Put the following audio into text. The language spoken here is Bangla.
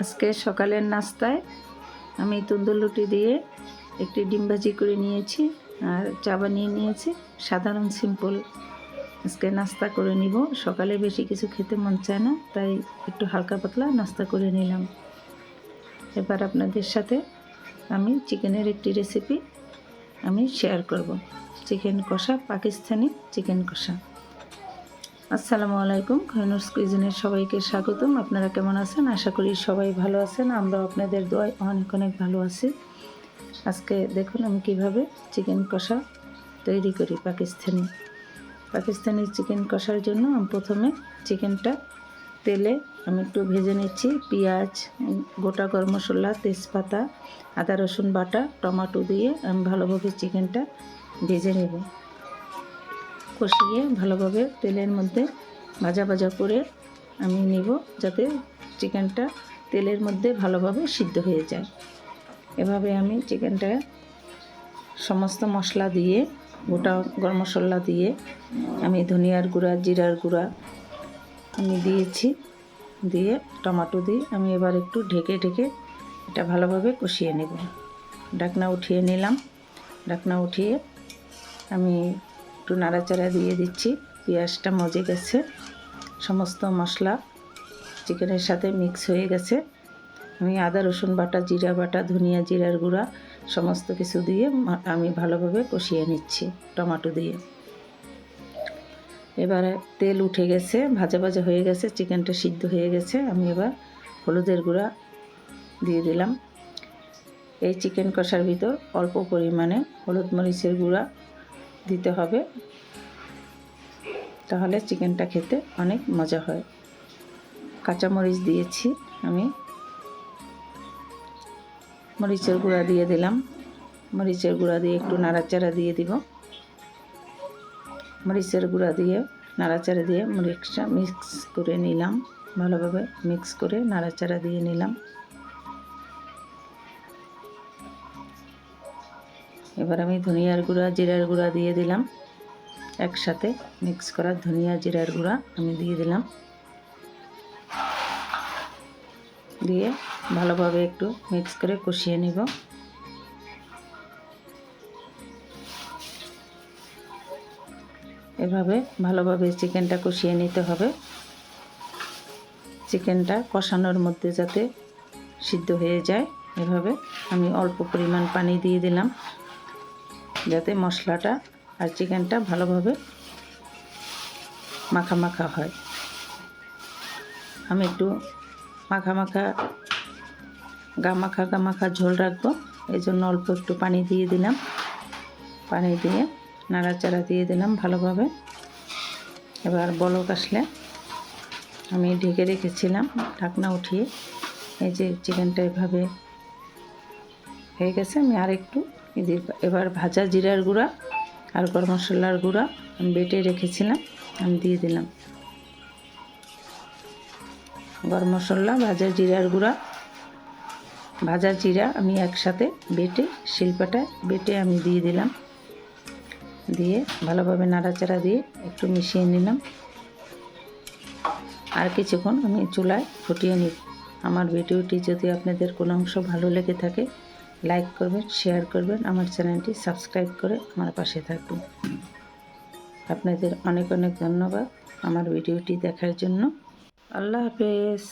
আজকে সকালের নাস্তায় আমি তন্দুর রুটি দিয়ে একটি ডিম ভাজি করে নিয়েছি আর চা বানিয়ে নিয়েছি। সাধারণ সিম্পল আজকে নাস্তা করে নিব। সকালে বেশি কিছু খেতে মন চায় না, তাই একটু হালকা পাতলা নাস্তা করে নিলাম। এবার আপনাদের সাথে আমি চিকেনের একটি রেসিপি আমি শেয়ার করব। চিকেন কষা, পাকিস্তানি চিকেন কষা। আসসালামু আলাইকুম, খৈনুস কুইজিনের সবাইকে স্বাগতম। আপনারা কেমন আছেন? আশা করি সবাই ভালো আছেন। আমরাও আপনাদের দোয়ায় অনেক অনেক ভালো আছি। আজকে দেখুন আমি কিভাবে চিকেন কষা তৈরি করি। পাকিস্তানি চিকেন কষার জন্য আমি প্রথমে চিকেনটা তেলে আমি একটু ভেজে নিচ্ছি। পেঁয়াজ, গোটা গরম মশলা, তেজপাতা, আদা রসুন বাটা, টমেটো দিয়ে আমি ভালোভাবে চিকেনটা ভেজে নেব। কষিয়ে ভালোভাবে তেলের মধ্যে ভাজা ভাজা করে আমি নিব, যাতে চিকেনটা তেলের মধ্যে ভালোভাবে সিদ্ধ হয়ে যায়। এভাবে আমি চিকেনটা সমস্ত মশলা দিয়ে, গোটা গরম মশলা দিয়ে, আমি ধনিয়ার গুঁড়া, জিরার গুঁড়া আমি দিয়েছি, দিয়ে টমেটো দিয়ে আমি এবার একটু ঢেকে এটা ভালোভাবে কষিয়ে নেব। ঢাকনা উঠিয়ে নিলাম। ঢাকনা উঠিয়ে আমি একটু নাড়াচাড়া দিয়ে দিচ্ছি। পেঁয়াজটা মজে গেছে, সমস্ত মশলা চিকেনের সাথে মিক্স হয়ে গেছে। আমি আদা রসুন বাটা, জিরা বাটা, ধনিয়া জিরার গুঁড়া সমস্ত কিছু দিয়ে আমি ভালোভাবে কষিয়ে নিচ্ছি টমেটো দিয়ে। এবারে তেল উঠে গেছে, ভাজা ভাজা হয়ে গেছে, চিকেনটা সিদ্ধ হয়ে গেছে। আমি এবার হলুদের গুঁড়া দিয়ে দিলাম। এই চিকেন কষার ভিতর অল্প পরিমাণে হলুদ মরিচের গুঁড়া দিতে হবে, তাহলে চিকেনটা খেতে অনেক মজা হয়। কাঁচামরিচ দিয়েছি, আমি মরিচের গুঁড়া দিয়ে দিলাম। মরিচের গুঁড়া দিয়ে একটু নাড়াচাড়া দিয়ে দিব। মরিচের গুঁড়া দিয়ে নাড়াচাড়া দিয়ে মরিচটা মিক্স করে নিলাম। ভালোভাবে মিক্স করে নাড়াচাড়া দিয়ে নিলাম। এবার আমি ধনিয়ার গুঁড়া, জিরার গুঁড়া দিয়ে দিলাম। একসাথে মিক্স করা ধনিয়া জিরার গুঁড়া আমি দিয়ে দিলাম। দিয়ে ভালোভাবে একটু মিক্স করে কষিয়ে নিব। এভাবে ভালোভাবে চিকেনটা কষিয়ে নিতে হবে। চিকেনটা কষানোর মধ্যে যাতে সিদ্ধ হয়ে যায়, এভাবে আমি অল্প পরিমাণ পানি দিয়ে দিলাম, যাতে মশলাটা আর চিকেনটা ভালোভাবে মাখা মাখা হয়। আমি একটু গা মাখা ঝোল রাখবো, এই জন্য অল্প একটু পানি দিয়ে দিলাম। পানি দিয়ে নাড়াচাড়া দিয়ে দিলাম ভালোভাবে। এবার বলক আসলে আমি ঢেকে রেখেছিলাম, ঢাকনা উঠিয়ে এই যে চিকেনটা এভাবে হয়ে গেছে। আমি আর একটু এবার ভাজা জিরার গুঁড়া আর গরম মশলার গুঁড়া আমি বেটে রেখেছিলাম, আমি দিয়ে দিলাম। গরম মশলা, ভাজা জিরার গুঁড়া, ভাজা জিরা আমি একসাথে বেটে, শিলপাটায় বেটে আমি দিয়ে দিলাম। দিয়ে ভালোভাবে নাড়াচাড়া দিয়ে একটু মিশিয়ে নিলাম। আর কিছুক্ষণ আমি চুলায় ফুটিয়ে নিব। আমার ভিডিওটি যদি আপনাদের কোনো অংশ ভালো লেগে থাকে, লাইক করবেন, শেয়ার করবেন, আমার চ্যানেলটি সাবস্ক্রাইব করে আমার পাশে থাকবেন। আপনাদের অনেক অনেক ধন্যবাদ আমার ভিডিওটি দেখার জন্য। আল্লাহ হাফেজ।